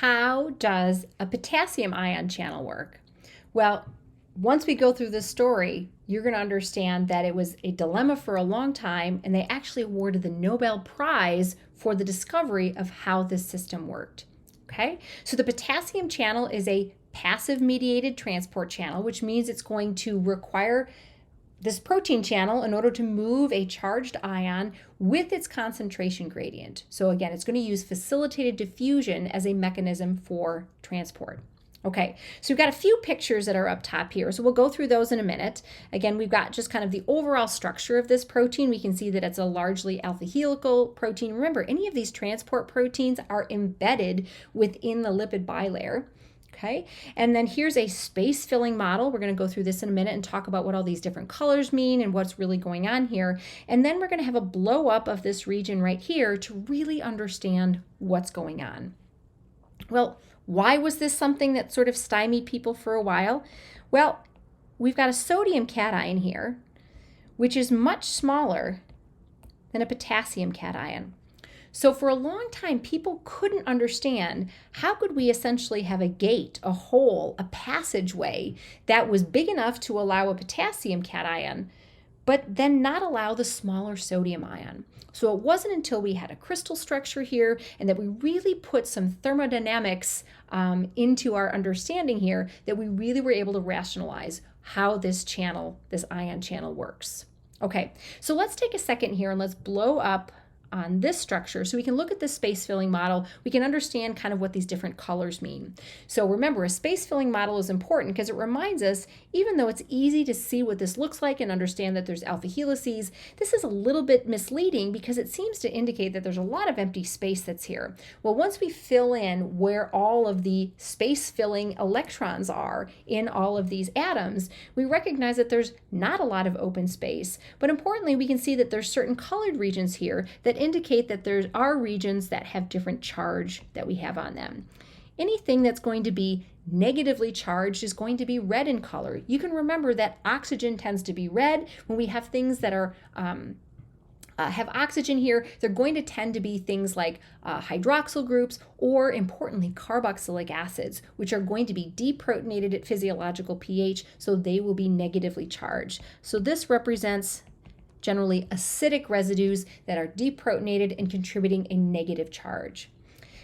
How does a potassium ion channel work? Well, once we go through this story, you're going to understand that it was a dilemma for a long time, and they actually awarded the Nobel Prize for the discovery of how this system worked. Okay, so the potassium channel is a passive mediated transport channel, which means it's going to require this protein channel in order to move a charged ion with its concentration gradient. So again, it's going to use facilitated diffusion as a mechanism for transport. Okay, so we've got a few pictures that are up top here, so we'll go through those in a minute. Again, we've got just kind of the overall structure of this protein. We can see that it's a largely alpha helical protein. Remember, any of these transport proteins are embedded within the lipid bilayer. Okay, and then here's a space filling model. We're going to go through this in a minute and talk about what all these different colors mean and what's really going on here. And then we're going to have a blow up of this region right here to really understand what's going on. Well, why was this something that sort of stymied people for a while? Well, we've got a sodium cation here, which is much smaller than a potassium cation. So for a long time, people couldn't understand how could we essentially have a gate, a hole, a passageway that was big enough to allow a potassium cation, but then not allow the smaller sodium ion. So it wasn't until we had a crystal structure here and that we really put some thermodynamics into our understanding here that we really were able to rationalize how this channel, this ion channel works. Okay, so let's take a second here and let's blow up on this structure so we can look at the space filling model. We can understand kind of what these different colors mean. So remember, a space filling model is important because it reminds us, even though it's easy to see what this looks like and understand that there's alpha helices, this is a little bit misleading because it seems to indicate that there's a lot of empty space that's here. Well, once we fill in where all of the space filling electrons are in all of these atoms, we recognize that there's not a lot of open space. But importantly, we can see that there's certain colored regions here that indicate that there are regions that have different charge that we have on them. Anything that's going to be negatively charged is going to be red in color. You can remember that oxygen tends to be red. When we have things that are have oxygen here, they're going to tend to be things like hydroxyl groups or, importantly, carboxylic acids, which are going to be deprotonated at physiological pH, so they will be negatively charged. So this represents generally acidic residues that are deprotonated and contributing a negative charge.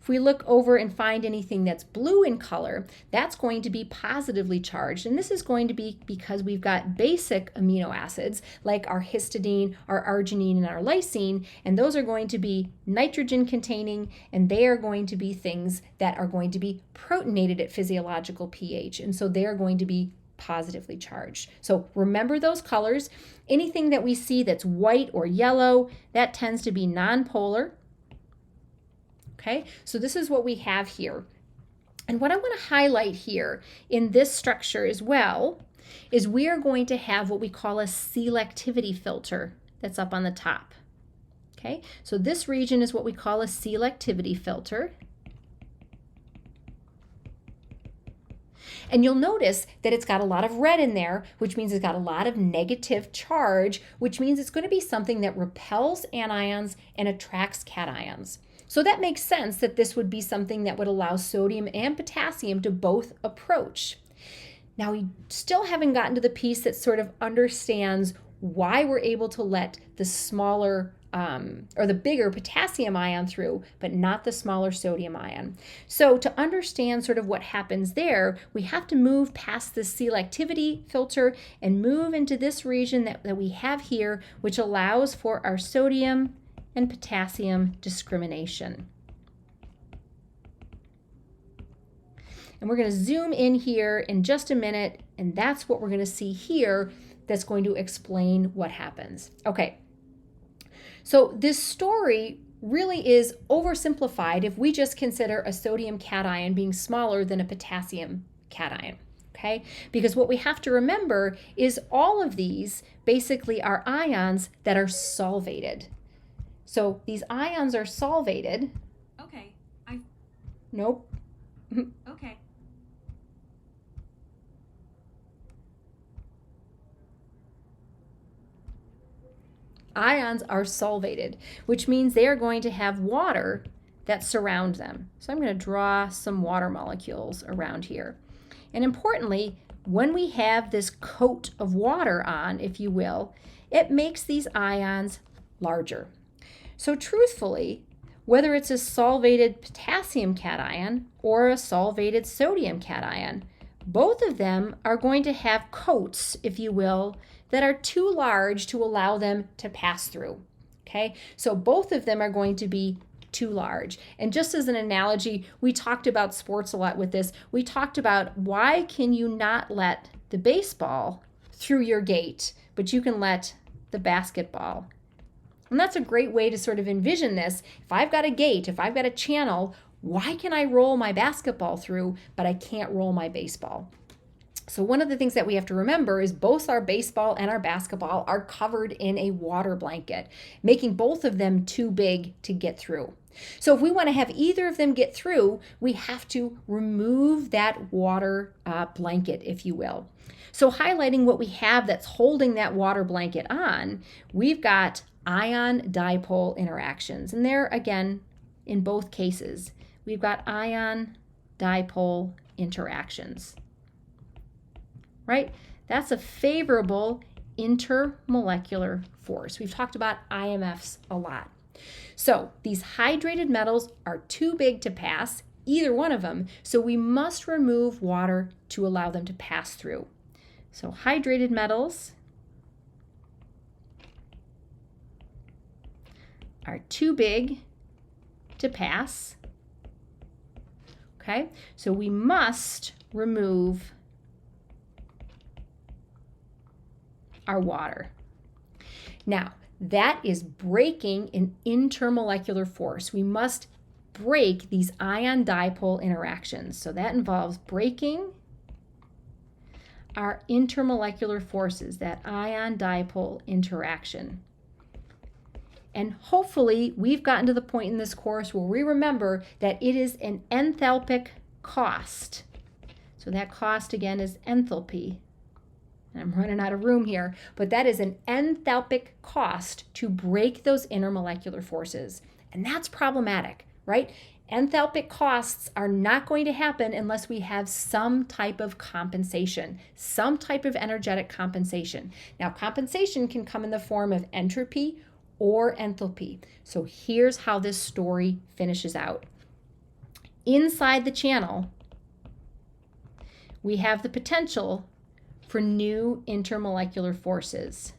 If we look over and find anything that's blue in color, that's going to be positively charged. And this is going to be because we've got basic amino acids like our histidine, our arginine, and our lysine, and those are going to be nitrogen containing, and they are going to be things that are going to be protonated at physiological pH. And so they are going to be positively charged. So remember those colors. Anything that we see that's white or yellow, that tends to be nonpolar. Okay, so this is what we have here. And what I want to highlight here in this structure as well is we are going to have what we call a selectivity filter that's up on the top. Okay, so this region is what we call a selectivity filter. And you'll notice that it's got a lot of red in there, which means it's got a lot of negative charge, which means it's going to be something that repels anions and attracts cations. So that makes sense that this would be something that would allow sodium and potassium to both approach. Now, we still haven't gotten to the piece that sort of understands why we're able to let the smaller or the bigger potassium ion through, but not the smaller sodium ion. So to understand sort of what happens there, we have to move past the selectivity filter and move into this region that we have here, which allows for our sodium and potassium discrimination. And we're going to zoom in here in just a minute, and that's what we're going to see here that's going to explain what happens. Okay. So this story really is oversimplified if we just consider a sodium cation being smaller than a potassium cation, okay? Because what we have to remember is all of these basically are ions that are solvated. So these ions are solvated. Okay. Nope. Okay. Ions are solvated, which means they are going to have water that surround them. So I'm going to draw some water molecules around here. And importantly, when we have this coat of water on, if you will, it makes these ions larger. So truthfully, whether it's a solvated potassium cation or a solvated sodium cation, both of them are going to have coats, if you will, that are too large to allow them to pass through. Okay, so both of them are going to be too large. And just as an analogy, we talked about sports a lot with this. We talked about why can you not let the baseball through your gate, but you can let the basketball. And that's a great way to sort of envision this. If I've got a gate, if I've got a channel, why can I roll my basketball through, but I can't roll my baseball? So one of the things that we have to remember is both our baseball and our basketball are covered in a water blanket, making both of them too big to get through. So if we want to have either of them get through, we have to remove that water blanket, if you will. So highlighting what we have that's holding that water blanket on, we've got ion-dipole interactions. And there, again, in both cases, we've got ion-dipole interactions. Right? That's a favorable intermolecular force. We've talked about IMFs a lot. So these hydrated metals are too big to pass, either one of them, so we must remove water to allow them to pass through. So hydrated metals are too big to pass. Okay, so we must remove our water. Now, that is breaking an intermolecular force. We must break these ion-dipole interactions. So that involves breaking our intermolecular forces, that ion-dipole interaction. And hopefully we've gotten to the point in this course where we remember that it is an enthalpic cost. So that cost again is enthalpy. I'm running out of room here, but that is an enthalpic cost to break those intermolecular forces. And that's problematic, right? Enthalpic costs are not going to happen unless we have some type of compensation, some type of energetic compensation. Now, compensation can come in the form of entropy or enthalpy. So here's how this story finishes out. Inside the channel, we have the potential for new intermolecular forces.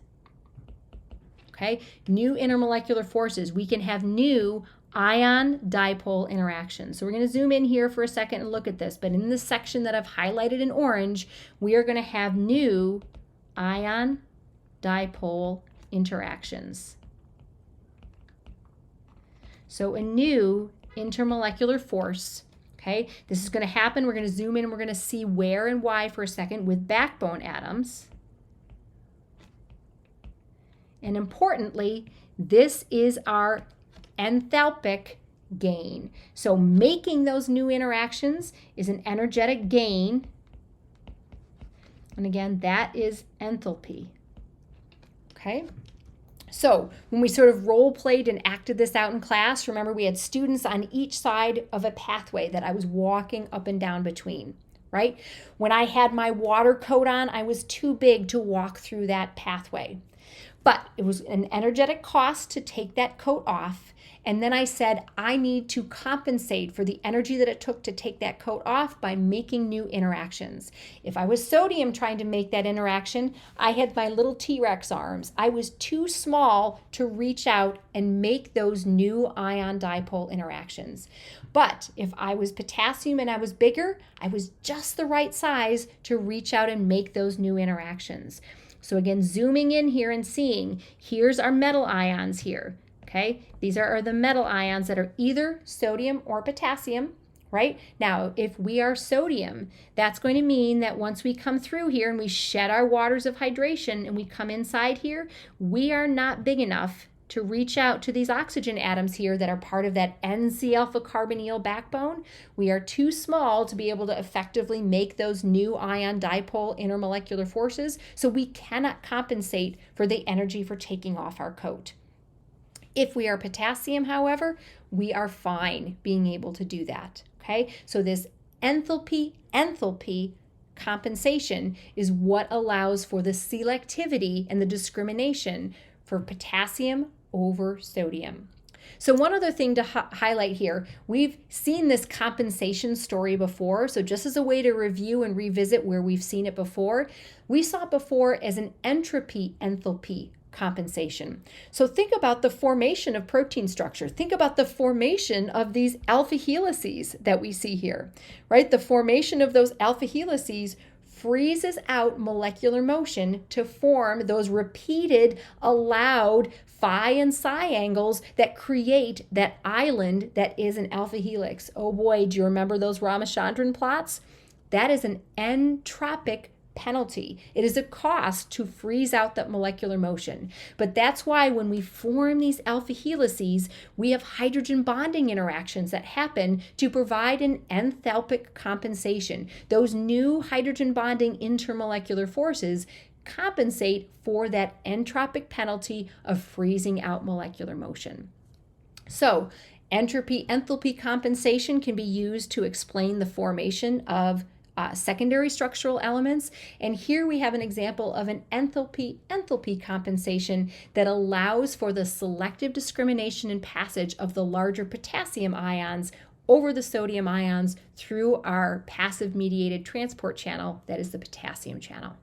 Okay, new intermolecular forces. We can have new ion-dipole interactions. So we're going to zoom in here for a second and look at this. But in this section that I've highlighted in orange, we are going to have new ion-dipole interactions. So a new intermolecular force. Okay, this is going to happen. We're going to zoom in and we're going to see where and why for a second with backbone atoms. And importantly, this is our enthalpic gain. So making those new interactions is an energetic gain. And again, that is enthalpy. Okay? So when we sort of role played and acted this out in class, remember we had students on each side of a pathway that I was walking up and down between, right? When I had my water coat on, I was too big to walk through that pathway. But it was an energetic cost to take that coat off. And then I said, I need to compensate for the energy that it took to take that coat off by making new interactions. If I was sodium trying to make that interaction, I had my little T-Rex arms. I was too small to reach out and make those new ion-dipole interactions. But if I was potassium and I was bigger, I was just the right size to reach out and make those new interactions. So again, zooming in here and seeing, here's our metal ions here. Okay, these are the metal ions that are either sodium or potassium, right? Now, if we are sodium, that's going to mean that once we come through here and we shed our waters of hydration and we come inside here, we are not big enough to reach out to these oxygen atoms here that are part of that NC-alpha carbonyl backbone. We are too small to be able to effectively make those new ion-dipole intermolecular forces, so we cannot compensate for the energy for taking off our coat. If we are potassium, however, we are fine being able to do that. Okay, so this enthalpy compensation is what allows for the selectivity and the discrimination for potassium over sodium. So one other thing to highlight here, we've seen this compensation story before. So just as a way to review and revisit where we've seen it before, we saw it before as an entropy enthalpy compensation. So think about the formation of protein structure. Think about the formation of these alpha helices that we see here, right? The formation of those alpha helices freezes out molecular motion to form those repeated allowed phi and psi angles that create that island that is an alpha helix. Oh boy, do you remember those Ramachandran plots? That is an entropic penalty. It is a cost to freeze out that molecular motion. But that's why when we form these alpha helices, we have hydrogen bonding interactions that happen to provide an enthalpic compensation. Those new hydrogen bonding intermolecular forces compensate for that entropic penalty of freezing out molecular motion. So, enthalpy compensation can be used to explain the formation of secondary structural elements. And here we have an example of an enthalpy compensation that allows for the selective discrimination and passage of the larger potassium ions over the sodium ions through our passive mediated transport channel, that is the potassium channel.